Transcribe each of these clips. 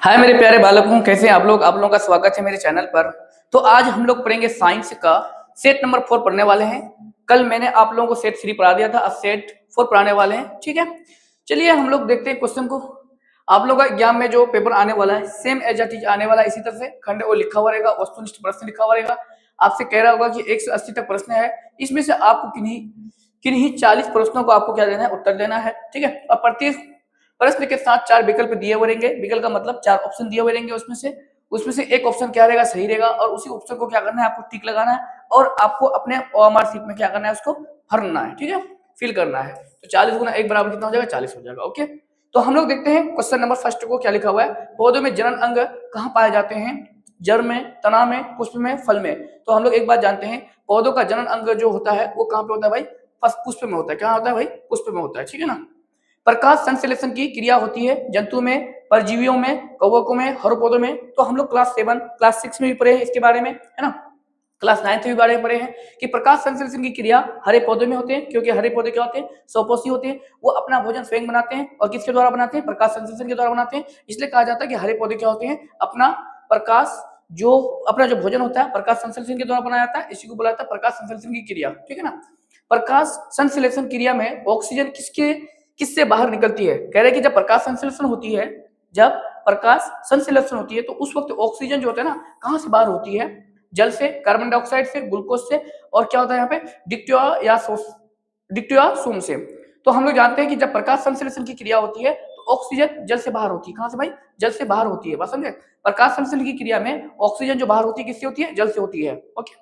हाय मेरे प्यारे बालकों, कैसे हैं आप लोग। आप लोगों का स्वागत है मेरे चैनल पर। तो आज हम लोग पढ़ेंगे साइंस का सेट नंबर 4 पढ़ने वाले हैं। कल मैंने आप लोगों को सेट 3 पढ़ा दिया था, अब सेट 4 पढ़ाने वाले हैं। ठीक है, चलिए हम लोग देखते हैं क्वेश्चन को। आप लोगों का एग्जाम में जो पेपर आने वाला है सेम एज इट इज आने वाला है। इसी तरह से खंड वो लिखा हुआ रहेगा, वस्तुनिष्ठ प्रश्न लिखा हुआ रहेगा। आपसे कह रहा होगा कि 1 से 80 तक प्रश्न है, इसमें से आपको किन्हीं किन्हीं 40 प्रश्नों को आपको क्या देना है, उत्तर देना है। ठीक है, और प्रत्येक प्रश्न के साथ 4 विकल्प दिए हुए रहेंगे। विकल्प का मतलब 4 ऑप्शन दिए हुए रहेंगे, उसमें से एक ऑप्शन क्या रहेगा, सही रहेगा, और उसी ऑप्शन को क्या करना है, आपको टिक लगाना है और आपको अपने ओएमआर शीट में क्या करना है, उसको भरना है। ठीक है, फिल करना है। तो 40 गुना 1 बराबर कितना हो जाएगा, 40 हो जाएगा। ओके, तो हम लोग देखते हैं क्वेश्चन नंबर फर्स्ट को क्या लिखा हुआ है। पौधों में जनन अंग कहाँ पाए जाते हैं? जड़ में, तना में, पुष्प में, फल में। तो हम लोग एक बात जानते हैं, पौधों का जनन अंग जो होता है वो कहाँ पे होता है भाई? पुष्प में होता है। क्या होता है भाई? पुष्प में होता है। ठीक है ना। प्रकाश संश्लेषण की क्रिया होती है जंतु में, परजीवियों में, कवकों में, हर पौधों में। तो हम लोग क्लास 7 क्लास 6 में भी पढ़े हैं इसके बारे में, है ना। क्लास 9 में भी बारे में पढ़े हैं कि प्रकाश संश्लेषण की क्रिया हरे पौधे में होते हैं, क्योंकि हरे पौधे क्या होते हैं, स्वपोषी होते हैं। वो अपना भोजन स्वयं बनाते हैं, और किसके द्वारा बनाते हैं? प्रकाश संश्लेषण के द्वारा बनाते हैं। इसलिए कहा जाता है कि हरे पौधे क्या होते हैं, अपना प्रकाश अपना जो भोजन होता है प्रकाश संश्लेषण के द्वारा बनाया जाता है। इसी को बोला जाता है प्रकाश संश्लेषण की क्रिया। ठीक है ना। प्रकाश संश्लेषण क्रिया में ऑक्सीजन किससे बाहर निकलती है? कह रहे हैं कि जब प्रकाश संश्लेषण होती है, जब प्रकाश संश्लेषण होती है तो उस वक्त ऑक्सीजन जो होता है ना, कहां से बाहर होती है? जल से, कार्बन डाइऑक्साइड से, ग्लूकोज से, और क्या होता है यहाँ पे, डिक्टियोसोम से। तो हम लोग जानते हैं कि जब प्रकाश संश्लेषण की क्रिया होती है तो ऑक्सीजन जल से बाहर होती है। कहां से भाई? जल से बाहर होती है। बात समझे? प्रकाश संश्लेषण की क्रिया में ऑक्सीजन जो बाहर होती है किससे होती है? जल से होती है। ओके,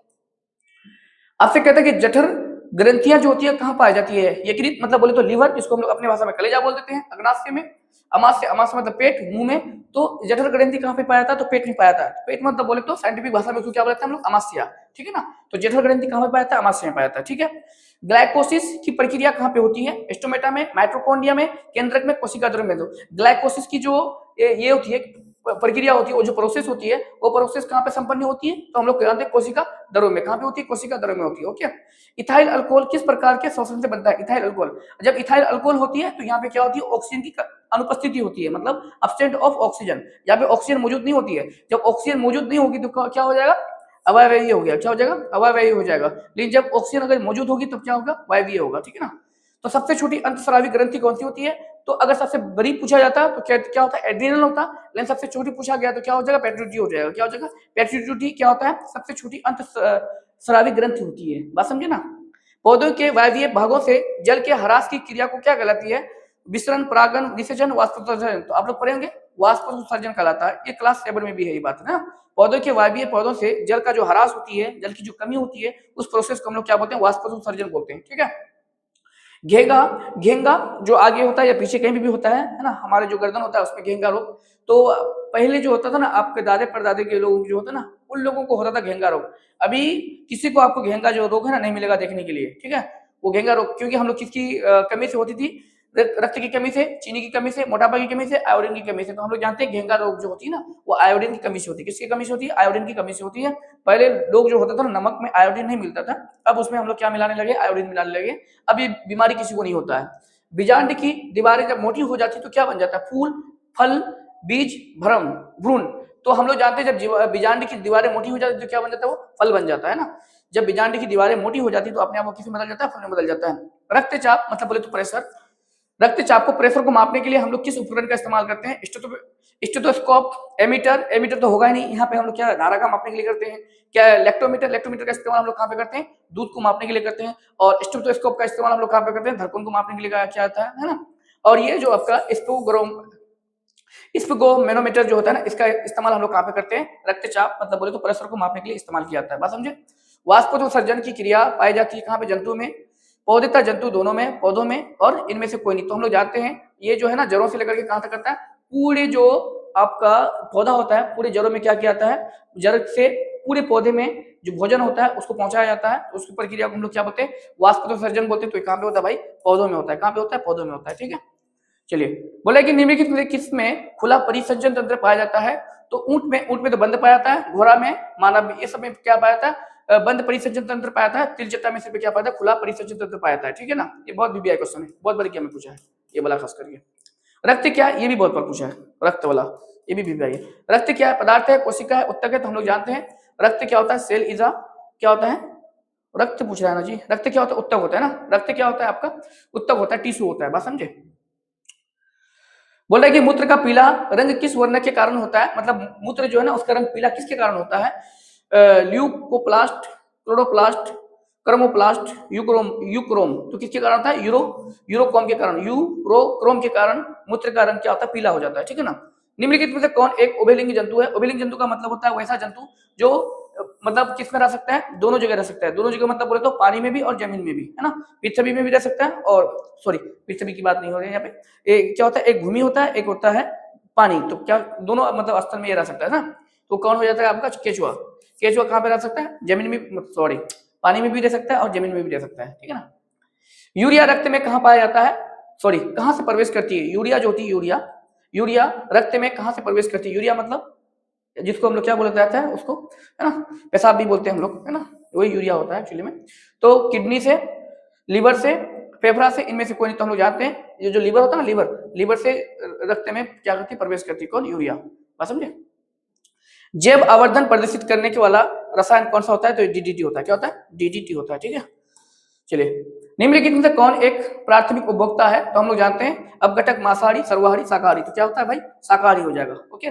आपसे कहते हैं कि जठर ग्रंथियां जो होती है कहां पाई जाती है? यकृत मतलब बोले तो लीवर, जिसको हम लोग अपने भाषा में कलेजा बोल देते हैं। अग्नाशय में, अमाशय, अमाशय मतलब पेट, मुंह में। तो जठर ग्रंथि कहां पे पाया जाता है? तो पेट में पाया जाता है। पेट मतलब बोले तो साइंटिफिक भाषा में उसको क्या बोलते हैं हम लोग? अमाशय। ठीक है ना। तो जठर ग्रंथि कहां पे पाया जाता है? अमाशय में पाया जाता है। ठीक है। ग्लाइकोसिस की प्रक्रिया कहां पे होती है? स्टोमेटा में, माइटोकॉन्ड्रिया में, केंद्रक में, कोशिका द्रव्य में। तो ग्लाइकोसिस की जो ये होती है प्रक्रिया होती है, वो जो प्रोसेस होती है, वो प्रोसेस कहां पे संपन्न होती है? तो हम लोग जानते हैं कोशिका द्रव्य में। कहां पे होती है? कोशिका द्रव्य में होती है। ओके, इथाइल अल्कोहल किस प्रकार के शोषण से बनता है? इथाइल अल्कोहल, जब इथाइल अल्कोहल होती है तो यहाँ पे क्या होती है? ऑक्सीजन की अनुपस्थिति होती है, मतलब अब्सेंट ऑफ ऑक्सीजन। यहाँ पे ऑक्सीजन मौजूद नहीं होती है। जब ऑक्सीजन मौजूद नहीं होगी तो क्या हो जाएगा? अवायवीय हो गया। क्या हो जाएगा? अवायवीय हो जाएगा। लेकिन जब ऑक्सीजन अगर मौजूद होगी तो क्या होगा? वायवीय होगा। ठीक है ना। तो सबसे छोटी अंतस्रावी ग्रंथि कौन सी होती है? तो अगर सबसे बड़ी पूछा जाता तो क्या होता है? एड्रिनल होता। लेकिन सबसे छोटी पूछा गया तो क्या हो जाएगा? पेट्यूटरी हो जाएगा। क्या हो जाएगा? पेट्यूटरी क्या होता है? सबसे छोटी अंतस्रावी ग्रंथि होती है। बात समझे ना। पौधों के वायवीय भागों से जल के ह्रास की क्रिया को क्या कहलाती है? विसरण, परागन, निषेचन, वाष्पोत्सर्जन। तो आप लोग पढ़ेंगे वाष्पोत्सर्जन कहलाता है। ये क्लास 7 में भी है ये बात, है ना। पौधों के वायवीय पौधों से जल का जो ह्रास होती है, जल की जो कमी होती है, उस प्रोसेस को हम लोग क्या बोलते हैं? वाष्पोत्सर्जन बोलते हैं। ठीक है। घेंगा, घेंगा जो आगे होता है या पीछे कहीं भी होता है ना, हमारे जो गर्दन होता है उसमें घेंगा रोग। तो पहले जो होता था ना, आपके दादे परदादे के लोग जो होता ना, उन लोगों को होता था घेंगा रोग। अभी किसी को आपको घेंगा जो रोग है ना नहीं मिलेगा देखने के लिए। ठीक है, वो घेंगा रोग क्योंकि हम लोग किसकी कमी से होती थी? रक्त की कमी से, चीनी की कमी से, मोटापा की कमी से, आयोडीन की कमी से। तो हम लोग जानते हैं घेंगा रोग जो होती है ना, वो आयोडीन की कमी से होती है। किसकी कमी से होती है? आयोडीन की कमी से होती है। पहले लोग जो होता था ना, नमक में आयोडीन नहीं मिलता था, अब उसमें हम लोग क्या मिलाने लगे? आयोडीन मिलाने लगे। अब ये बीमारी किसी को नहीं होता है। बीजांड की दीवारें जब मोटी हो जाती है तो क्या बन जाता है? फूल, फल, बीज, भ्रम, भ्रूण। तो हम लोग जानते हैं जब बीजांड की दीवारें मोटी हो जाती है तो क्या बन जाता है? वो फल बन जाता है ना। जब बीजांड की दीवारें मोटी हो जाती है तो अपने आप वो किसी में बदल जाता है? फल में बदल जाता है। रक्तचाप मतलब बोले तो प्रेशर, रक्तचाप को प्रेशर को मापने के लिए हम लोग किस उपकरण का इस्तेमाल करते हैं? स्टेथोस्कोप, एमीटर, एमीटर तो होगा ही नहीं। यहाँ पे हम लोग क्या धारा का मापने के लिए करते हैं? क्या लेक्टोमीटर, लेक्टोमीटर का इस्तेमाल हम लोग कहाँ पे करते हैं? दूध को मापने के लिए करते हैं। और स्टेथोस्कोप का इस्तेमाल हम लोग कहाँ पे करते हैं? धड़कन को मापने के लिए क्या आता है ना। और ये जो आपका स्पिगोमेनोमीटर जो होता है ना, इसका इस्तेमाल हम लोग कहाँ पे करते हैं? रक्तचाप मतलब बोले तो प्रेशर को मापने के लिए इस्तेमाल किया जाता है। बात समझे। वाष्पोत्सर्जन की क्रिया पाई जाती है कहाँ पे? जंतु में, पौधेता जंतु दोनों में, पौधों में, और इनमें से कोई नहीं। तो हम लोग जानते हैं ये जो है ना, जड़ों से लेकर के कहां तक करता है? पूरे जो आपका पौधा होता है, पूरे जड़ों में क्या किया जाता है? जड़ से पूरे पौधे में जो भोजन होता है उसको पहुंचाया जाता है। तो उसकी प्रक्रिया को हम लोग क्या बोलते हैं? वाष्पोत्सर्जन बोलते हैं। तो कहां पे होता है भाई? पौधों में होता है। कहां पे होता है? पौधों में होता है। ठीक है, चलिए। बोले कि निम्नलिखित में किस में खुला परिसंचरण तंत्र पाया जाता है? तो ऊंट में तो बंद पाया जाता है, घोड़ा में, मानव में, ये सब में क्या पाया जाता है? बंद परिसंचरण तंत्र पाया जाता है। तिलचट्टा में सिर्फ क्या पाया जाता है? खुला परिसंचरण तंत्र पाया जाता है। ठीक है ना। ये बहुत बीबीआई क्वेश्चन है, बहुत बार क्या में पूछा है ये वाला खास करके। रक्त क्या है, ये भी बहुत बार पूछा है, रक्त वाला, ये भी भाई। रक्त क्या है, पदार्थ है, कोशिका है, उत्तक है, तो हम लोग जानते हैं रक्त क्या होता है, सेल इज अ क्या होता है, रक्त पूछ रहा है ना जी, रक्त क्या होता है, उत्तक होता है ना, रक्त क्या होता है आपका, उत्तक होता है, टिश्यू होता है, बात समझे। बोल रहा है कि मूत्र का पीला रंग किस वर्ण के कारण होता है, मतलब मूत्र जो है ना उसका रंग पीला किसके कारण होता है, ल्यूकोप्लास्ट, क्लोरोप्लास्ट, क्रोमोप्लास्ट, यूक्रोम, तो किसके कारण होता है, यूरोक्रोम के कारण, यूरोक्रोम के कारण मूत्र का रंग क्या होता है, पीला हो जाता है, ठीक है ना। निम्नलिखित में से कौन एक उभयलिंगी जंतु है, उभयलिंगी जंतु का मतलब होता है वैसा जंतु जो मतलब किस में रह सकता है, दोनों जगह रह सकता है, दोनों जगह मतलब बोले तो पानी में भी और जमीन में भी, है ना, पृथ्वी में भी रह सकता है, और सॉरी पृथ्वी की बात नहीं हो रही है यहाँ पे, एक क्या होता है, एक भूमि होता है, एक होता है पानी, तो क्या दोनों मतलब स्थल में ये रह सकता है ना, तो कौन हो जाता है आपका केचुआ। केचुआ कहाँ पे रह सकता है, जमीन में, सॉरी पानी में भी रह सकता है और जमीन में भी रह सकता है, ठीक है ना। यूरिया रक्त में कहाँ पाया जाता है, सॉरी कहाँ से प्रवेश करती है, यूरिया जो होती है, यूरिया रक्त में कहाँ से प्रवेश करती है, यूरिया मतलब जिसको हम लोग क्या बोला जाता है उसको, है ना, पेशाब भी बोलते हैं हम लोग, है ना, वही यूरिया होता है एक्चुअली में। तो किडनी से, लिवर से, फेफड़ा से, इनमें से कोई नहीं, तो हम लोग जानते हैं ये जो लिवर होता है ना, लिवर से रक्त में क्या करती है, प्रवेश करती है, कौन, यूरिया, बात समझे। जैव आवर्धन प्रदर्शित करने के वाला रसायन कौन सा होता है, तो डीडीटी होता है, क्या होता है, डीडीटी होता है, ठीक है। चलिए, निम्नलिखित में से कौन एक प्राथमिक उपभोक्ता है, तो हम लोग जानते हैं अपघटक, मांसाहारी, सर्वाहारी, शाकाहारी, तो क्या होता है भाई, शाकाहारी हो जाएगा, ओके।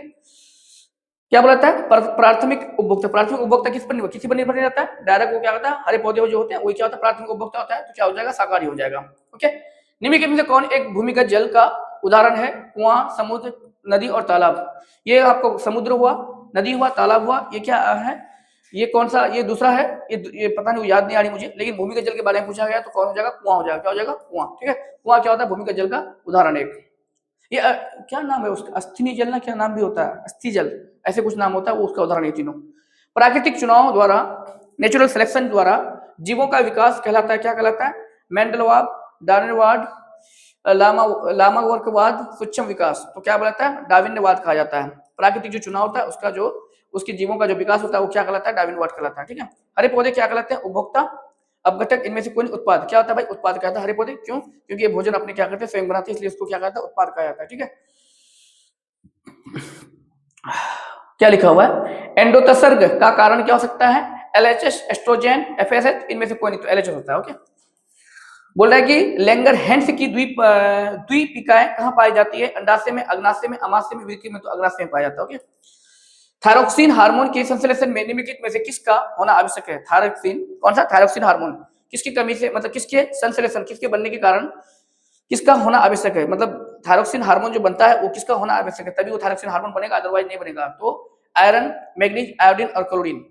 क्या बोला जाता है, प्राथमिक उपभोक्ता, प्राथमिक उपभोक्ता किस पर, किसी पर निर्भर नहीं रहता है, डायरेक्ट वो क्या होता है, हरे पौधे जो होते हैं वही क्या होता है, प्राथमिक उपभोक्ता होता है, तो क्या हो जाएगा, शाकाहारी हो जाएगा, ओके। निम्नलिखित में से कौन एक भूमिगत जल का उदाहरण है, कुआं, समुद्र, नदी और तालाब। ये आपको समुद्र हुआ, नदी हुआ, तालाब हुआ, ये क्या है, ये कौन सा, ये दूसरा है, ये पता नहीं, याद नहीं आ रही मुझे, लेकिन भूमिगत जल के बारे में पूछा गया तो कौन हो जाएगा, कुआं हो जाएगा, क्या हो जाएगा, कुआं, ठीक है। कुआं क्या होता है, भूमिगत जल का उदाहरण एक। ये क्या नाम है उसका, अस्थिनी जल ना, क्या नाम भी होता है, अस्थि जल, ऐसे कुछ नाम होता है, वो उसका उदाहरण ये तीनों। प्राकृतिक चुनाव द्वारा, नेचुरल सिलेक्शन द्वारा जीवों का विकास कहलाता है, क्या कहलाता है, मेंडलवाद, डार्विनवाद, लामावर्गवाद, सूक्ष्म विकास, तो क्या बोलता है, डार्विनवाद कहा जाता है। प्राकृतिक जो चुनाव होता है उसका जो, उसके जीवों का जो विकास होता है वो क्या कहलाता है, डार्विनवाद कहलाता है, ठीक है। हरे पौधे क्या कहलाते हैं, उपभोक्ता, अपघटक, इनमें से कोई उत्पाद, क्या होता है भाई, उत्पाद कहता है हरे पौधे, क्यों, क्योंकि ये भोजन अपने क्या करते हैं, स्वयं बनाते हैं, इसलिए उसको क्या कहता है, उत्पाद कहा जाता है, ठीक है। क्या लिखा हुआ है, एंडोत्सर्ग का कारण क्या हो सकता है, एलएचएस, एस्ट्रोजन, एफएसएच, इनमें से कोई नहीं, तो एलएचएस होता है, ओके। बोल रहा है कि लैंगरहैंस की द्वीपिकाएं कहाँ पाई जाती है, अंडाशय में, अग्नाशय में, अमाशय में, वृक्क में, तो अग्नाशय में पाया जाता है, ओके। थायरोक्सिन हार्मोन के संश्लेषण में निम्नलिखित में से किसका होना आवश्यक है, थायरोक्सिन, कौन सा, थायरोक्सिन हार्मोन किसकी कमी से, मतलब किसके संश्लेषण, किसके बनने के कारण किसका होना आवश्यक है, मतलब थायरोक्सिन हार्मोन जो बनता है वो किसका होना आवश्यक है, तभी वो थायरोक्सिन हार्मोन बनेगा, अदरवाइज नहीं बनेगा। तो आयरन, मैग्नीज, आयोडीन और क्लोरीन,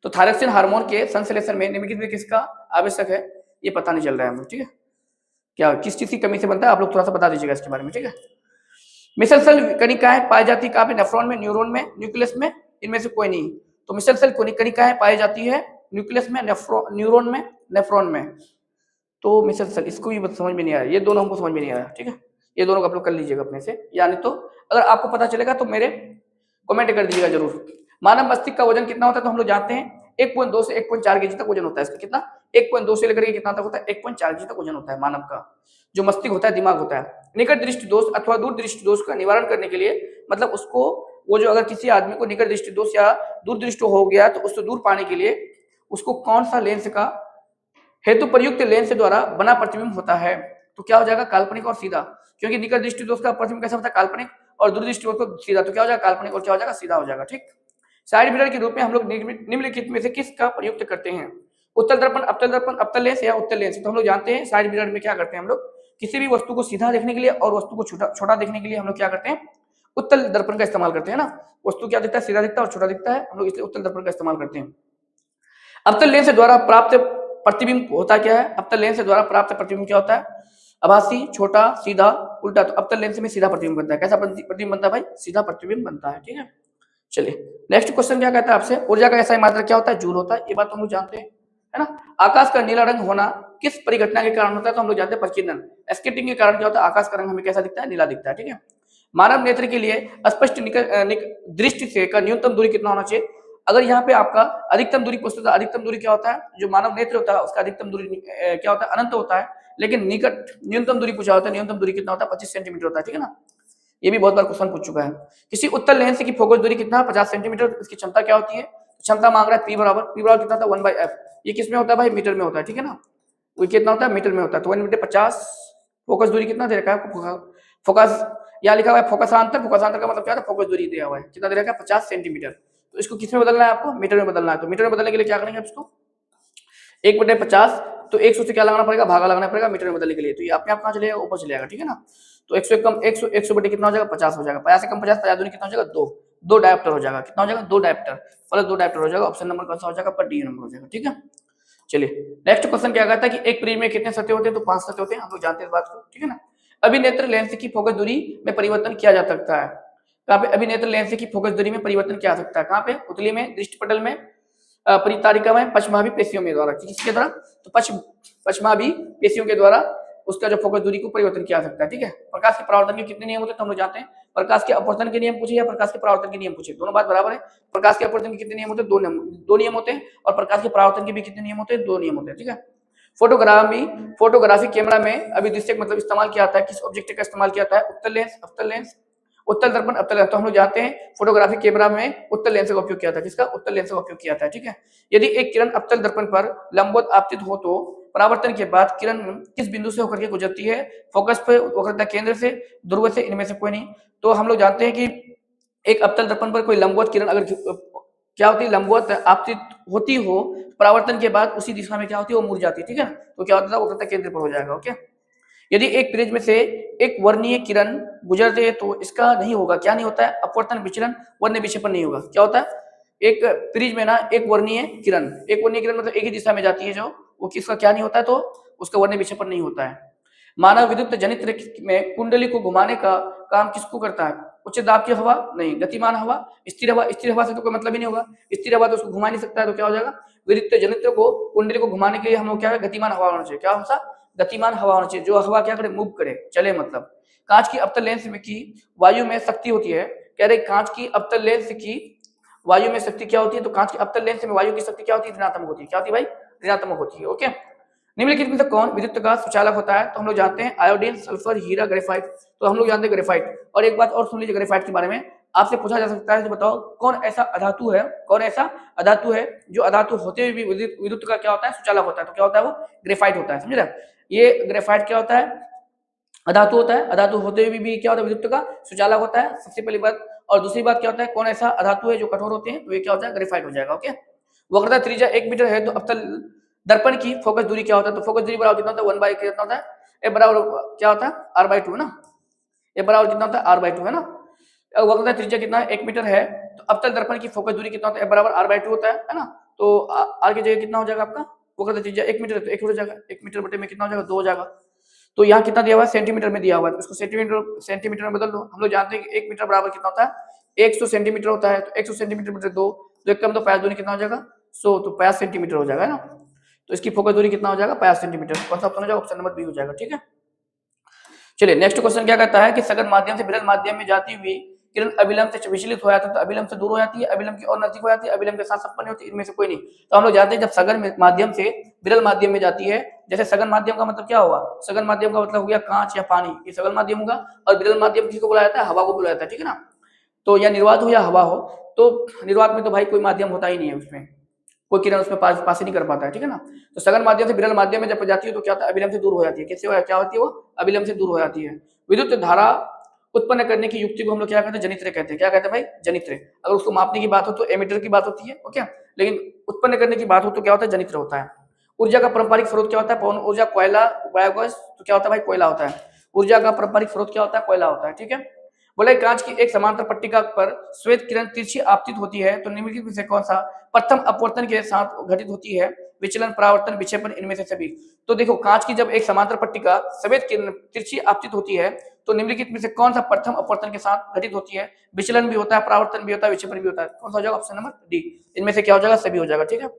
तो थायरोक्सिन हार्मोन के संश्लेषण में निम्नलिखित में किसका आवश्यक है, ये पता नहीं चल रहा है, ठीक है, क्या किस चीज की कमी से बनता है, आप लोग थोड़ा सा बता दीजिएगा इसके बारे में, ठीक है। मिसल सेल कणिकाएं पाई जाती है कहाँ पे, नेफ्रॉन में, न्यूरॉन में, न्यूक्लियस में, इनमें से कोई नहीं, तो मिसल सेल कणिकाएं पाई जाती है न्यूक्लियस में, न्यूरॉन में, नेफ्रॉन में, तो मिसल सेल, इसको भी समझ में नहीं आया, ये दोनों हमको समझ में नहीं आया, ठीक है, ये दोनों आप लोग कर लीजिएगा अपने से, यानी तो अगर आपको पता चलेगा तो मेरे कमेंट कर दीजिएगा जरूर। मानव मस्तिष्क का वजन कितना होता है, तो हम लोग जानते हैं 1.2 से 1.4 केजी तक वजन होता है इसका, कितना, 1.2 से लेकर के कितना तक होता है, 1.4 केजी तक वजन होता है मानव का, जो मस्तिष्क होता है, दिमाग होता है। निकट दृष्टि दोष अथवा दूर दृष्टि दोष का निवारण करने के लिए, मतलब उसको, वो जो अगर किसी आदमी को निकट दृष्टि दोष या दूर दृष्टि हो गया तो उससे दूर पाने के लिए उसको कौन सा लेंस का हेतु प्रयुक्त लेंस द्वारा बना प्रतिबिंब होता है, तो क्या हो जाएगा, काल्पनिक और सीधा, क्योंकि निकट दृष्टि दोष का प्रतिबिंब कैसा होता है, काल्पनिक, और दूरदृष्टि दोष को सीधा, तो क्या हो जाएगा, काल्पनिक और क्या हो जाएगा, सीधा हो जाएगा, ठीक। साइड मिरर के रूप में हम लोग निम्नलिखित में से किसका प्रयुक्त करते हैं, उत्तल दर्पण, अवतल लेंस या उत्तल लेंस, तो हम लोग जानते हैं साइड मिरर में क्या करते हैं हम लोग, किसी भी वस्तु को सीधा देखने के लिए और वस्तु को छोटा देखने के लिए हम लोग क्या करते हैं, उत्तल दर्पण का इस्तेमाल करते हैं ना, वस्तु क्या दिखता है, सीधा दिखता है और छोटा दिखता है, हम लोग इसलिए उत्तल दर्पण का इस्तेमाल करते हैं। अवतल लेंस द्वारा प्राप्त प्रतिबिंब होता क्या है, अवतल लेंस द्वारा प्राप्त प्रतिबिंब क्या होता है, आभासी, छोटा, सीधा, उल्टा, तो अवतल लेंस में सीधा प्रतिबिंब बनता है, कैसा प्रतिबिंब बनता है भाई, सीधा प्रतिबिंब बनता है, ठीक है। चलिए नेक्स्ट क्वेश्चन क्या कहता है आपसे, ऊर्जा का ऐसा मात्रा क्या होता है, जूल होता है, ये बात हम लोग जानते हैं, है ना। आकाश का नीला रंग होना किस परिघटना के कारण होता है, तो हम लोग जानते हैं प्रकीर्णन, स्कैटरिंग के कारण क्या होता है, आकाश का रंग हमें कैसा दिखता है, नीला दिखता है, ठीक है। मानव नेत्र के लिए स्पष्ट दृष्टि से का न्यूनतम दूरी कितना होना चाहिए, अगर यहाँ पे आपका अधिकतम दूरी पूछता है, अधिकतम दूरी क्या होता है, जो मानव नेत्र होता है उसका अधिकतम दूरी क्या होता है, अनंत होता है, लेकिन निकट न्यूनतम दूरी पूछा होता है, न्यूनतम दूरी कितना होता है 25 सेंटीमीटर होता है, ठीक है ना। ये भी बहुत बार क्वेश्चन पूछ चुका है। किसी उत्तल लेंस की फोकस दूरी कितना 50 सेंटीमीटर, इसकी क्षमता क्या होती है, क्षमता मांग रहा है P बराबर कितना था 1/f, ये किस में होता है भाई मीटर में होता है, ठीक है ना। वो कितना होता है मीटर में होता है, तो 1/50। फोकस दूरी कितना दे रखा है आपको, फोकस यहाँ लिखा हुआ है फोकसांतर, फोकसांतर का मतलब क्या है, फोकस दूरी दिया हुआ है, कितना दे रखा है 50 सेंटीमीटर। तो इसको किस में बदलना है आपको, मीटर में बदलना है। तो मीटर में बदलने के लिए क्या करेंगे आप इसको 1/50, तो 100 से क्या लगाना पड़ेगा, भागा लगाना पड़ेगा मीटर में बदलने के लिए, तो ये अपने आप कहाँ चले जाएगा, ऊपर चले जाएगा, ठीक है ना। तो 100 कम 100 बटे कितना हो जाएगा 50 हो जाएगा, 50 से कम 50, 50 दूनी कितना हो जाएगा 2 डायप्टर हो जाएगा, कितना हो जाएगा 2 डायप्टर, प्लस 2 डायप्टर हो जाएगा। ऑप्शन नंबर कौन सा हो जाएगा, पर डी नंबर हो जाएगा, ठीक है। चलिए नेक्स्ट क्वेश्चन क्या कहता है कि एक प्रिज्म में कितने सतह होते हैं, तो 5 सतह होते हैं, हम लोग जानते हैं इस बात को, ठीक है ना। अभिनेत्र लेंस की फोकस दूरी में परिवर्तन किया जा सकता है, कहाँ पे अभिनेत्र लेंस की फोकस दूरी में परिवर्तन किया जा सकता है, कहाँ पे पुतली में, दृष्टिपटल में, परितारिका में, पश्चमाभि पेशियों में द्वारा, किसके द्वारा, तो पश्चमाभि पेशियों के द्वारा उसका जो फोकस दूरी को परिवर्तन किया जा सकता है, ठीक है। प्रकाश के परावर्तन के कितने नियम होते हैं, तो हम लोग जानते हैं। प्रकाश के अपवर्तन के नियम पूछे या प्रकाश के परावर्तन के नियम पूछे, दोनों बात बराबर है। प्रकाश के अपवर्तन के कितने नियम होते हैं, दो नियम होते हैं, और प्रकाश के परावर्तन के भी कितने नियम होते हैं, 2 नियम होते हैं, ठीक है। फोटोग्राफी कैमरा में अभिदृश्यक मतलब इस्तेमाल किया जाता है, किस ऑब्जेक्ट का इस्तेमाल किया जाता है, उत्तल लेंस, अवतल लेंस, उत्तल दर्पण, अवतल लेंस। तो हम लोग जानते हैं फोटोग्राफी कैमरा में उत्तल लेंस का उपयोग किया था, किसका, उत्तल लेंस का उपयोग किया था, ठीक है। यदि एक किरण अवतल दर्पण पर लंबवत आपतित हो तो परावर्तन के बाद किरण किस बिंदु से होकर के गुजरती है, फोकस पे, वक्रता केंद्र से, ध्रुव से, इनमें से कोई नहीं। तो हम लोग जानते हैं कि एक अवतल दर्पण पर कोई लंबवत किरण अगर क्या होती है, लंबवत आपतित होती हो, परावर्तन के बाद उसी दिशा में क्या होती है, वो मुड़ जाती है, ठीक है ना। तो क्या होता है, वक्रता केंद्र पर हो जाएगा, ओके। यदि एक प्रिज्म से एक वर्णीय किरण गुजरते है तो इसका नहीं होगा, क्या नहीं होता है, अपवर्तन विचलन, वर्ण विक्षेपण नहीं होगा। क्या होता है, एक प्रिज्म में ना एक वर्णीय किरण मतलब एक ही दिशा में जाती है, जो वो किसका क्या नहीं होता है, तो उसका वर्ण विक्षेपण नहीं होता है। मानव विद्युत जनित्र में कुंडली को घुमाने का काम किसको करता है, उच्च दाब की हवा नहीं, गतिमान हवा, स्थिर हवा से तो कोई मतलब ही नहीं होगा, स्थिर हवा तो उसको घुमा नहीं सकता है, तो क्या हो जाएगा, विद्युत जनित्र को कुंडली को घुमाने के लिए हम लोग क्या है, गतिमान हवा होना चाहिए, क्या होगा, गतिमान हवा होना चाहिए, जो हवा क्या करे, मूव करे, चले मतलब। कांच की अवतल लेंस में की वायु में शक्ति होती है, कह रहे कांच की अवतल लेंस की वायु में शक्ति क्या होती है, तो कांच की अवतल लेंस में वायु की शक्ति क्या होती है, ऋणात्मक होती है, क्या होती है भाई, ऋणात्मक होती है, ओके। निम्नलिखित में से कौन विद्युत का सुचालक होता है, तो हम लोग जानते हैं आयोडीन, सल्फर, हीरा, ग्रेफाइट। तो हम लोग जानते हैं ग्रेफाइट। और एक बात और सुन लीजिए ग्रेफाइट के बारे में, आपसे पूछा जा सकता है, तो बताओ कौन ऐसा अधातु है जो अधातु होते हुए भी विद्युत का क्या होता है, सुचालक होता है, तो क्या होता है, वो ग्रेफाइट होता है, समझ रहे। ये ग्रेफाइट क्या होता है, अधातु होता है, अधातु होते हुए भी क्या होता है, विद्युत का सुचालक होता है, सबसे पहली बात। और दूसरी बात क्या होता है, कौन ऐसा अधातु है जो कठोर होते हैं, तो ये क्या होता है, ग्रेफाइट हो जाएगा, ओके। वक्रता त्रिज्या 1 मीटर है तो अवतल दर्पण की फोकस दूरी क्या होता है, तो फोकस दूरी बराबर कितना होता है, 1 कितना होता है, ए बराबर क्या होता है, r/2 ना, ए बराबर कितना होता है, r/2 है ना। वक्रता त्रिज्या कितना है, 1 मीटर है, तो अवतल दर्पण की फोकस दूरी कितना होता है, ए बराबर r/2 होता है ना। तो r की जगह कितना हो जाएगा आपका, वक्रता त्रिज्या 1 मीटर है तो 1 हो जाएगा, 1 मीटर बटे में कितना हो जाएगा, 2 हो जाएगा। तो यहाँ कितना दिया हुआ है, सेंटीमीटर में दिया हुआ है, तो इसको सेंटीमीटर में बदल दो। हम लोग जानते हैं कि 1 मीटर बराबर कितना होता है, 100 सेंटीमीटर होता है, तो 100 सेंटीमीटर बटे 2, तो एक कम, तो 5 दूनी कितना हो जाएगा 100, तो 50 सेंटीमीटर हो जाएगा ना। तो इसकी फोकस दूरी कितना हो जाएगा, 50 सेंटीमीटर। कौन सा ऑप्शन हो जाएगा, ऑप्शन नंबर बी हो जाएगा, ठीक है। चलिए नेक्स्ट क्वेश्चन क्या कहता है कि सघन माध्यम से विरल माध्यम में जाती हुई किरण अभिलंब से विचलित हो जाती है, तो अभिलंब से दूर हो जाती है, अभिलंब की और नजदीक हो जाती है, अभिलंब के साथ संपन्न होती है, इनमें से कोई नहीं। तो हम लोग जानते हैं जब सघन माध्यम से विरल माध्यम में जाती है, जैसे सघन माध्यम का मतलब क्या हुआ, सघन माध्यम का मतलब हो गया कांच या पानी, ये सघन माध्यम होगा। और विरल माध्यम किसको बोला जाता है, हवा को बोला जाता है, ठीक है ना। तो या निर्वात हो या हवा हो, तो निर्वात में तो भाई कोई माध्यम होता ही नहीं है, उसमें कोई किरण उसमें पास ही नहीं कर पाता है, ठीक है ना। तो सघन माध्यम से विरल माध्यम में जब जाती है तो क्या होता है, अभिलंब से दूर हो जाती है, कैसे क्या होती है वो, अभिलंब से दूर हो जाती है। विद्युत धारा उत्पन्न करने की युक्ति को हम लोग क्या कहते हैं, जनित्र कहते हैं, क्या कहते हैं भाई, जनित्र। अगर उसको मापने की बात हो तो एमीटर की बात होती है, ओके, लेकिन उत्पन्न करने की बात हो तो क्या होता है, जनित्र होता है। ऊर्जा का पारंपरिक स्रोत क्या होता है, पवन ऊर्जा, कोयला, बायोगैस, तो क्या होता है भाई, कोयला होता है। ऊर्जा का पारंपरिक स्रोत क्या होता है, कोयला होता है, ठीक है। बोले कांच की एक समांतर पट्टिका पर श्वेत किरण तिरछी आपतित होती है, तो निम्नलिखित में से कौन सा प्रथम अपवर्तन के साथ घटित होती है, विचलन, परावर्तन, विक्षेपण, इनमें से सभी। तो देखो कांच की जब एक समांतर पट्टिका श्वेत किरण तिरछी आपतित होती है, तो निम्नलिखित में से कौन सा प्रथम अपवर्तन के साथ घटित होती है, विचलन भी होता है, परावर्तन भी होता है, विक्षेपण भी होता है, कौन सा हो जाएगा, ऑप्शन नंबर डी। इनमें से क्या हो जाएगा, सभी हो जाएगा, ठीक है।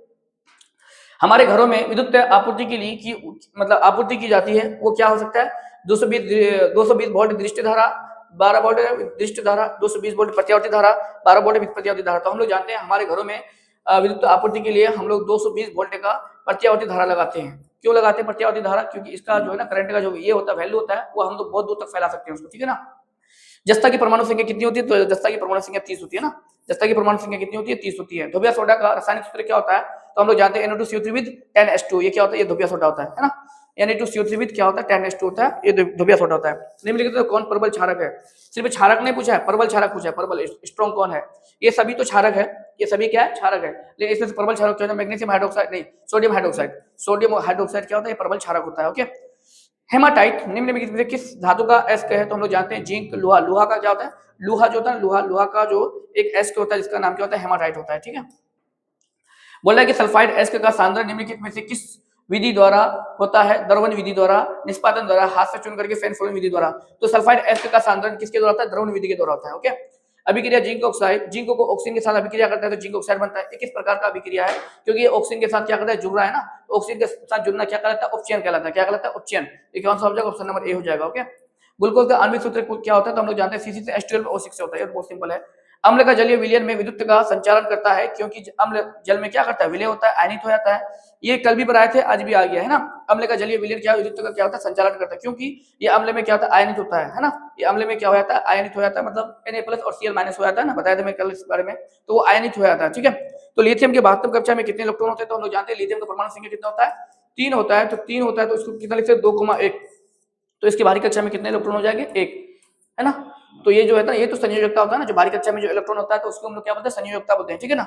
हमारे घरों में विद्युत आपूर्ति के लिए मतलब आपूर्ति की जाती है, वो क्या हो सकता है, 220 वोल्ट दृष्टि धारा, 12 वोल्ट दृष्टि धारा, 220 वोल्ट प्रत्यावर्ती धारा, 12 वोल्ट प्रत्यावर्ती धारा। तो हम लोग जानते हैं हमारे घरों में विद्युत आपूर्ति के लिए हम लोग 220 वोल्ट का प्रत्यावर्ती धारा लगाते हैं। क्यों लगाते हैं प्रत्यावर्ती धारा? क्योंकि इसका जो है ना करंट का जो ये होता है वैल्यू होता है वो हम तो बहुत दूर तक फैला सकते हैं उसको, ठीक है ना। जस्ता की परमाणु संख्या कितनी होती है? तो जस्ता की परमाणु संख्या 30 होती है ना। जस्ता की परमाणु संख्या कितनी होती है? 30 होती है। धोबिया सोडा का रासायनिक सूत्र क्या होता है? तो हम लोग जानते हैं Na2CO3 विद 10H2। ये क्या होता है? ये धोबिया सोडा होता है ना। Na2CO3 विद क्या होता है? 10H2 होता है, ये धोबिया सोडा होता है। निम्नलिखित में कौन प्रबल क्षारक है? सिर्फ क्षारक नहीं पूछा है, प्रबल क्षारक पूछा है। प्रबल स्ट्रॉन्ग कौन है? ये सभी तो क्षारक है, ये सभी क्या है? क्षारक है। लेकिन इसमें से प्रबल क्षारक क्या होता है? मैग्नीशियम हाइड्रोक्साइड नहीं, सोडियम हाइड्रोक्साइड। सोडियम हाइड्रोक्साइड क्या होता है? ये प्रबल क्षारक होता है। ओके। हेमाटाइट निम्नलिखित में से किस धातु का एस्क है? तो हम लोग जानते हैं जिंक, लोहा। लोहा का क्या होता है? लोहा जो होता है, लोहा का जो एक एस्क होता है जिसका नाम क्या होता है? हेमाटाइट होता है, ठीक है। बोल रहा है कि सल्फाइड एस्क का सांद्रण निम्नलिखित में से किस विधि द्वारा होता है? द्रवण विधि द्वारा, निष्पादन द्वारा, हाथ से चुन करके फैन फोल्डिंग विधि द्वारा। तो सल्फाइड एस्क का सांद्रण किसके द्वारा होता है? द्रवण विधि के द्वारा होता है। ओके। अभिक्रिया जिंक ऑक्साइड, जिंक को ऑक्सीजन के साथ अभिक्रिया करता है तो जिंक ऑक्साइड बनता है। ये किस प्रकार का अभिक्रिया है? क्योंकि ये ऑक्सीजन के साथ क्या करता है? जुड़ रहा है ना। तो ऑक्सीजन के साथ जुड़ना क्या कहलाता है? उपचयन कहलाता है। क्या कहलाता है? उपचयन। ये कौन सा हो जाएगा? ऑप्शन नंबर ए हो जाएगा। ओके। ग्लूकोज का आणविक सूत्र क्या होता है? तो हम लोग जानते हैं Cc से H12O6 से होता है। ये बहुत सिंपल है। अम्ल का जलीय विलयन में विद्युत का संचालन करता है क्योंकि अम्ल जल में क्या करता है? विलय होता है, आयनित हो जाता है। ये कल भी पढ़ाए थे, आज भी आ गया है ना। अम्ल का जलीय विलयन क्या विद्युत का क्या होता है? संचालन करता है क्योंकि ये अम्ल में क्या होता है? आयनित होता है ना। ये अम्ल में क्या हो जाता है? आयनित हो जाता है, मतलब Na+ और Cl- हो जाता है ना, बताया था मैं कल इस बारे में। तो वो आयनित हो जाता है, ठीक है। तो लिथियम के 72 कक्षा में कितने इलेक्ट्रॉन होते हैं? तो हम लोग जानते हैं लिथियम का परमाणु संख्या कितना होता है? 3 होता है। तो 3 होता है तो इसको कितना लिखते हैं? 2,1। तो इसकी भारी कक्षा में कितने इलेक्ट्रॉन हो जाएंगे? 1, है ना। तो ये जो है ना, ये तो संयोजकता होता है ना, जो भारी कक्षा में जो इलेक्ट्रॉन होता है तो उसको हम लोग क्या बोलते हैं? संयोजकता बोलते हैं, ठीक है ना।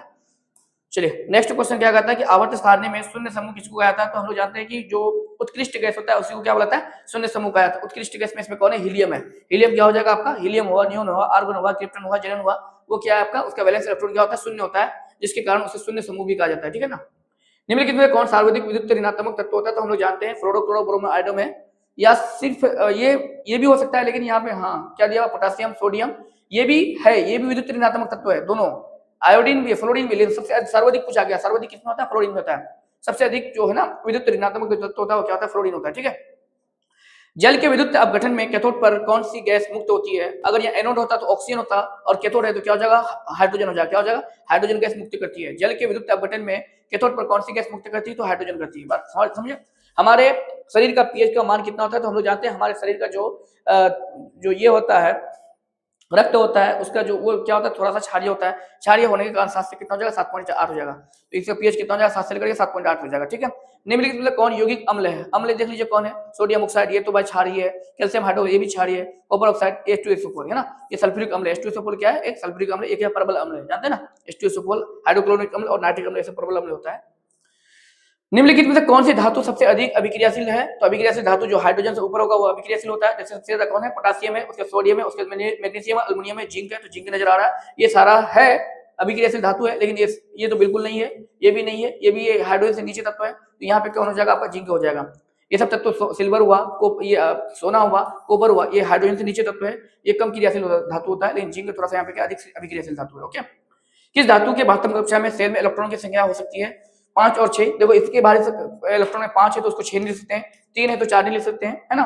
चलिए नेक्स्ट क्वेश्चन क्या कहता है कि आवर्त सारणी में शून्य समूह किसको कहा जाता है? तो हम लोग जानते हैं कि जो उत्कृष्ट गैस होता है उसी को क्या बोलता है? शून्य समूह कहा जाता है। उत्कृष्ट गैस में इसमें कौन है? हीलियम है। हीलियम क्या हो जाएगा आपका? हीलियम हुआ, नियोन हुआ, आर्गन हुआ, क्रिप्टन हुआ, जेलन हुआ। वो क्या है आपका? उसका वैलेंस इलेक्ट्रॉन क्या होता है? शून्य होता है, जिसके कारण उसे शून्य समूह भी कहा जाता है, ठीक है ना। निम्नलिखित में कौन सर्वाधिक विद्युत ऋणात्मक तत्व होता है? तो हम लोग जानते हैं फ्लोरो क्लोरो ब्रोमो आयोडीन है, या सिर्फ ये भी हो सकता है, लेकिन यहाँ पे हाँ क्या दिया? पोटेशियम, सोडियम, ये भी है, ये भी विद्युत ऋणात्मक तत्व है दोनों। आयोडीन भी, फ्लोरीन भी, लेकिन सबसे सर्वाधिक पूछा गया, सर्वाधिक किसमें होता है? फ्लोरीन में होता है। सबसे अधिक जो है ना विद्युत ऋणात्मक तत्व होता है वो क्या होता है? फ्लोरीन होता है, ठीक है। जल के विद्युत अपघटन में कैथोड पर कौन सी गैस मुक्त होती है? अगर ये एनोड होता तो ऑक्सीजन होता, और कैथोड है तो क्या हो जाएगा? हाइड्रोजन हो जाएगा। क्या हो जाएगा? हाइड्रोजन गैस मुक्त करती है। जल के विद्युत अपघटन में कैथोड पर कौन सी गैस मुक्त करती है? तो हाइड्रोजन करती है। बात समझे। हमारे शरीर का पीएच का मान कितना होता है? तो हम लोग जानते हैं हमारे शरीर का जो ये होता है रक्त होता है, उसका जो वो क्या होता है? थोड़ा सा क्षारीय होता है। क्षारीय होने के कारण 7 से कितना हो जाएगा? 7.8 हो जाएगा। तो इसका पीएच कितना हो जाएगा? 7 से लेकर 7.8 हो जाएगा, ठीक है। निम्नलिखित में कौन यौगिक अम्ल है? अम्ल देख लीजिए कौन है? सोडियम ऑक्साइड, ये तो भाई क्षारीय है। कैल्शियम हाइड्रोक्साइड, ये भी क्षारीय है। कॉपर ऑक्साइड, H2SO4 है ना। ये सल्फ्यूरिक अम्ल है। H2SO4 क्या है? एक सल्फ्यूरिक अम्ल, एक है प्रबल अम्ल है, जानते हैं ना। H2SO4 हाइड्रोक्लोरिक अम्ल और नाइट्रिक अम्ल ऐसे प्रबल अम्ल होता है। निम्नलिखित में से कौन सी धातु सबसे अधिक अभिक्रियाशील है? तो अभिक्रियाशील धातु जो हाइड्रोजन से ऊपर होगा वो अभिक्रियाशील होता है। जैसे सबसे ज्यादा कौन है? पोटेशियम है, उसके सोडियम है, उसके मैग्नीशियम है, एल्युमिनियम है, जिंक है, तो जिंक नजर आ रहा है। ये सारा है अभिक्रियाशील धातु है, लेकिन ये तो बिल्कुल नहीं है, ये भी नहीं है, ये भी ये हाइड्रोजन से नीचे तत्व है। तो यहाँ पे कौन हो जाएगा? आपका जिंक हो जाएगा। ये सब तत्व सिल्वर हुआ, सोना हुआ, कॉपर हुआ, ये हाइड्रोजन से नीचे तत्व है, ये कम क्रियाशील धातु होता है, लेकिन जिंक थोड़ा सा यहाँ पे क्या अधिक अभिक्रियाशील धातु है। ओके। किस धातु के 72 कक्षा में सेल में इलेक्ट्रॉन की संख्या हो सकती है? 5 और 6। देखो इसके बाहर इलेक्ट्रॉन में 5 है तो उसको 6 नहीं लिख सकते हैं, 3 है तो 4 नहीं लिख सकते हैं, है ना,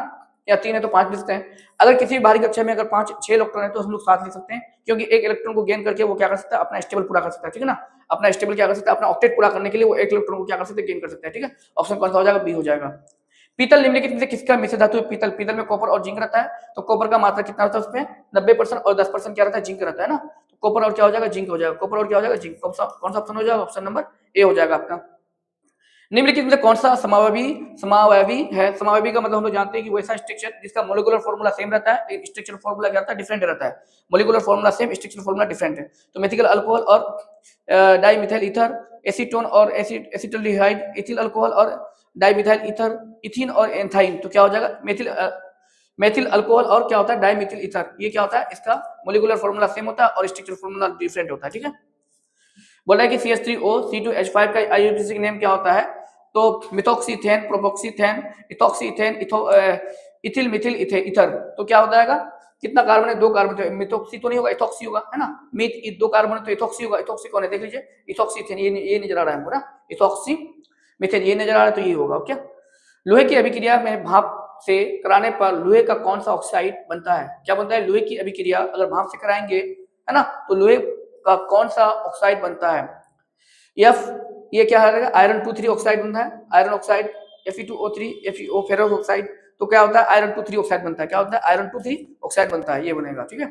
या 3 है तो 5 लिख सकते हैं। अगर किसी भी बाहरी कक्षा में अगर 5-6 इलेक्ट्रॉन है तो हम लोग 7 लिख सकते हैं, क्योंकि एक इलेक्ट्रॉन को गेन करके वो क्या कर सकता है? अपना स्टेबल पूरा कर सकता है, ठीक है ना। अपना स्टेबल क्या कर सकता है? अपना ऑक्टेट पूरा करने के लिए वो एक इलेक्ट्रॉन को क्या कर सकते हैं? गेन कर सकते हैं, ठीक है। ऑप्शन कौन सा हो जाएगा? बी हो जाएगा। पीतल निम्नलिखित में से किसका मिश्र धातु है? पीतल। पीतल में कॉपर और जिंक रहता है, तो कॉपर का मात्रा कितना रहता है उसमें? 90% और 10% क्या रहता है? जिंक रहता है ना। तो कॉपर और क्या हो जाएगा? जिंक हो जाएगा। कॉपर और क्या हो जाएगा? जिंक। कौन सा ऑप्शन हो जाएगा? ऑप्शन नंबर ए हो जाएगा आपका। निम्नलिखित में कौन सा समावयवी है? समावयवी का मतलब हम लोग जानते हैं कि वैसा स्ट्रक्चर जिसका मोलिकुलर फॉर्मूला सेम रहता है, लेकिन स्ट्रक्चर फॉर्मूला क्या रहता है? डिफरेंट रहता है। Molecular formula same, structure formula different है। तो मेथिकल अल्कोहल और डाइमिथाइल ईथर, एसीटोन और एसिटाल्डिहाइड, इथिल अल्कोहल और डाइमिथाइल ईथर, इथिन और एंथाइन। तो क्या हो जाएगा? मेथिल अल्कोहल और क्या होता है? डाइमिथिल ईथर। ये क्या होता है? इसका मोलिकुलर फॉर्मूला सेम होता है और स्ट्रक्चर फॉर्मूला डिफरेंट होता है, ठीक है। बोल रहा है कि CH3O C2H5 का आईयूपीएसी नेम क्या होता है? तो मिथॉक्सीथेन, प्रोपोक्सीथेन, इथॉक्सीथेन, इथिल मिथिल ईथर। तो क्या हो जाएगा? कितना कार्बन है? 2 कार्बन। मिथॉक्सी तो नहीं होगा, इथॉक्सी होगा, है ना। 2 कार्बन है तो इथॉक्सी होगा। इथॉक्सी कौन है? देख लीजिए, इथॉक्सीथेन, ये नजर आ रहा है हमको ना, इथॉक्सी मिथेन ये नजर आ रहा है, तो ये होगा। क्या लोहे की अभिक्रिया में भाप से कराने पर लोहे का कौन सा ऑक्साइड बनता है? क्या बनता है? लोहे की अभिक्रिया अगर भाप से कराएंगे, है ना, तो लोहे का कौन सा ऑक्साइड बनता है? F ये क्या है, आयरन 2,3 ऑक्साइड बनता है, iron oxide Fe2O3 FeO ferrous oxide, तो क्या होता है आयरन 2,3 ऑक्साइड बनता है, क्या होता है आयरन 2,3 ऑक्साइड बनता है, ये बनेगा। ठीक है,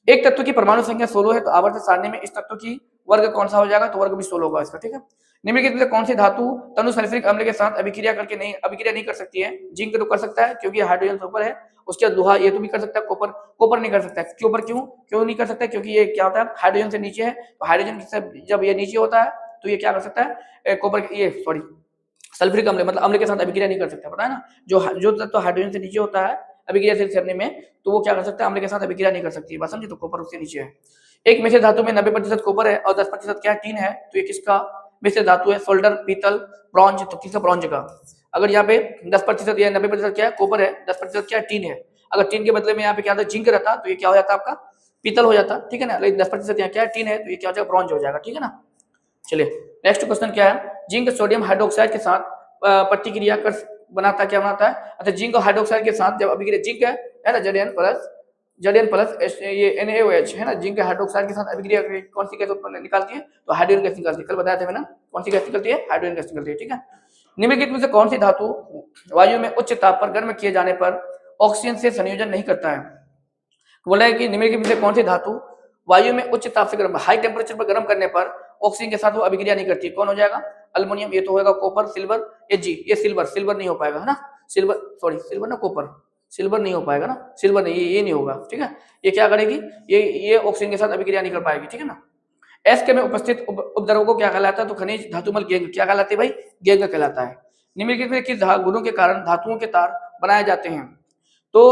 एक तत्व की परमाणु संख्या 16 है, तो आवर्त सारणी में इस तत्व की वर्ग कौन सा हो जाएगा, तो वर्ग भी 16 होगा इसका। ठीक है, निम्नलिखित में से कौन सी धातु तनु सल्फ्यूरिक अम्ल के साथ अभिक्रिया नहीं कर सकती है। जिंक तो कर सकता है क्योंकि हाइड्रोजन ऊपर है, उसके बाद लोहा ये तो भी कर सकता है, कॉपर नहीं कर सकता है। क्यों नहीं कर सकता है, क्योंकि ये क्या होता है हाइड्रोजन से नीचे है, तो हाइड्रोजन से जब ये नीचे होता है तो ये क्या कर सकता है, कॉपर ये सॉरी सल्फ्यूरिक अम्ल मतलब अम्ल के साथ अभिक्रिया नहीं कर सकता, पता है ना, जो तत्व हाइड्रोजन से नीचे होता है अभिक्रियाशील करने में, तो वो क्या कर सकता है अम्ल के साथ अभिक्रिया नहीं कर सकती, बात समझे, तो कॉपर उससे नीचे है। एक मिश्र धातु में 90% कॉपर है और 10% क्या टीन है, तो ये किसका मिश्र धातु है, सोल्डर, पीतल, ब्रॉन्ज, तो किसका ब्रॉन्ज का। अगर यहाँ पे 10% या 90% क्या है कॉपर है, 10% क्या टीन है, अगर टीन के बदले में यहाँ पे क्या था जिंक रहता, तो ये क्या हो जाता आपका पीतल हो जाता, ठीक है ना, लेकिन 10% यहाँ क्या है टीन है, तो ये क्या हो जाएगा ब्रॉन्ज हो जाएगा। ठीक है ना, चलिए नेक्स्ट क्वेश्चन क्या है, जिंक सोडियम हाइड्रोक्साइड के साथ प्रतिक्रिया कर बनाता क्या बनाता है, अच्छा जिंक और हाइड्रोक्साइड के साथ जब अभिक्रिया जिंक है ना Zn+ ये NaOH है ना, जिंक हाइड्रोक्साइड के साथ अभिक्रिया कौन सी गैस उत्पन्न निकालती है, तो हाइड्रोजन गैस निकालती है, कल बताया था मैंने कौन सी गैस निकलती है, हाइड्रोजन गैस निकलती है। ठीक है, निम्नलिखित में से कौन सी धातु वायु में उच्च ताप पर गर्म किए जाने पर ऑक्सीजन से संयोजन नहीं करता है, बोला है कि निम्नलिखित में से कौन सी धातु वायु में उच्च ताप से गर्म हाई टेम्परेचर पर गर्म करने पर ऑक्सीजन के साथ वो अभिक्रिया नहीं करती, कौन हो जाएगा, अल्युमिनियम, ये तो होगा कॉपर, सिल्वर, ये सिल्वर नहीं हो पाएगा है ना, सिल्वर ना कॉपर, सिल्वर नहीं हो पाएगा ना, सिल्वर नहीं, ये नहीं होगा। ठीक है, ये क्या करेगी, ये ऑक्सीजन के साथ अभिक्रिया नहीं कर पाएगी। ठीक है ना, एस के में उपस्थित उपद्रव को क्या कहलाता है, तो खनिज धातुमल गेंग क्या कहलाते हैं भाई, गेंग कहलाता है। निम्नलिखित में किस गुणों के कारण धातुओं के तार बनाए जाते हैं, तो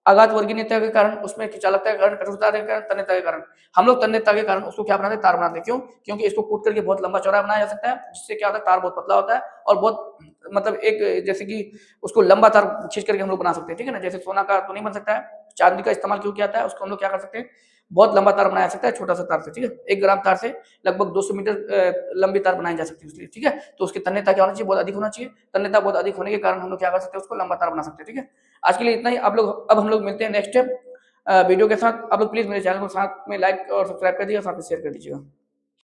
आघात वर्गीयता के कारण, उसमें चालकता के कारण, कठोरता के कारण, तन्यता के कारण। हम लोग तन्यता के कारण उसको क्या बनाते हैं, तार बनाते हैं, क्यों, क्योंकि इसको कूट करके बहुत लंबा चौड़ा बनाया जा सकता है, जिससे क्या होता है तार बहुत पतला होता है और बहुत मतलब एक जैसे कि उसको लंबा तार खींच करके हम लोग बना सकते हैं। ठीक है ना, जैसे सोना का तो नहीं बन सकता है, चांदी का इस्तेमाल क्यों किया जाता है, उसको हम लोग क्या कर सकते हैं, बहुत लंबा तार बनाया जा सकता है छोटा सा तार से। ठीक है, 1 ग्राम तार से लगभग 200 मीटर लंबी तार बनाई जा सकती है उसके। ठीक है, तो उसकी तन्यता क्या होना चाहिए, बहुत अधिक होना चाहिए, तन्यता बहुत अधिक होने के कारण हम लोग क्या कर सकते हैं, उसको लंबा तार बना सकते हैं। ठीक है, आज के लिए इतना ही, आप लोग अब हम लोग मिलते हैं नेक्स्ट वीडियो के साथ। आप लोग प्लीज मेरे चैनल को साथ में लाइक और सब्सक्राइब कर दीजिए और साथ में शेयर कर दीजिएगा।